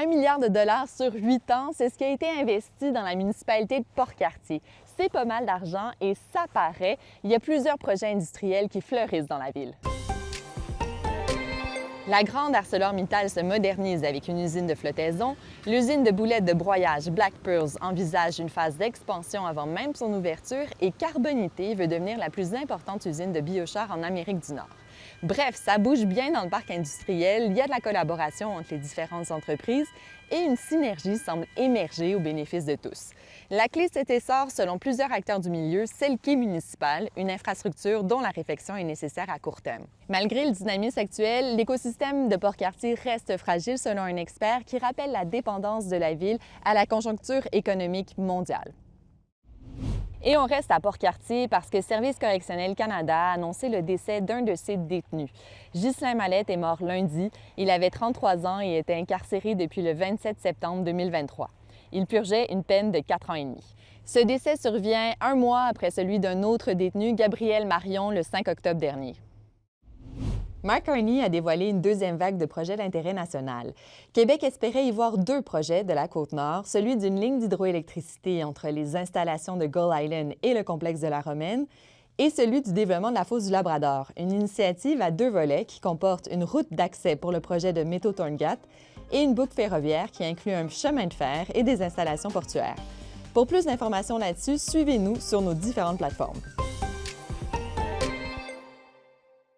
1 milliard de dollars sur 8 ans, c'est ce qui a été investi dans la municipalité de Port-Cartier. C'est pas mal d'argent et ça paraît, il y a plusieurs projets industriels qui fleurissent dans la ville. La grande ArcelorMittal se modernise avec une usine de flottaison. L'usine de boulettes de broyage Black Pearls envisage une phase d'expansion avant même son ouverture et Carbonité veut devenir la plus importante usine de biochar en Amérique du Nord. Bref, ça bouge bien dans le parc industriel, il y a de la collaboration entre les différentes entreprises et une synergie semble émerger au bénéfice de tous. La clé de cet essor, selon plusieurs acteurs du milieu, c'est le quai municipal, une infrastructure dont la réfection est nécessaire à court terme. Malgré le dynamisme actuel, l'écosystème de Port-Cartier reste fragile selon un expert qui rappelle la dépendance de la ville à la conjoncture économique mondiale. Et on reste à Port-Cartier parce que Services correctionnels Canada a annoncé le décès d'un de ses détenus. Ghislain Mallette est mort lundi. Il avait 33 ans et était incarcéré depuis le 27 septembre 2023. Il purgeait une peine de 4 ans et demi. Ce décès survient un mois après celui d'un autre détenu, Gabriel Marion, le 5 octobre dernier. Mark Carney a dévoilé une deuxième vague de projets d'intérêt national. Québec espérait y voir 2 projets de la Côte-Nord, celui d'une ligne d'hydroélectricité entre les installations de Gull Island et le complexe de la Romaine, et celui du développement de la fosse du Labrador, une initiative à 2 volets qui comporte une route d'accès pour le projet de Métaux Torngat et une boucle ferroviaire qui inclut un chemin de fer et des installations portuaires. Pour plus d'informations là-dessus, suivez-nous sur nos différentes plateformes.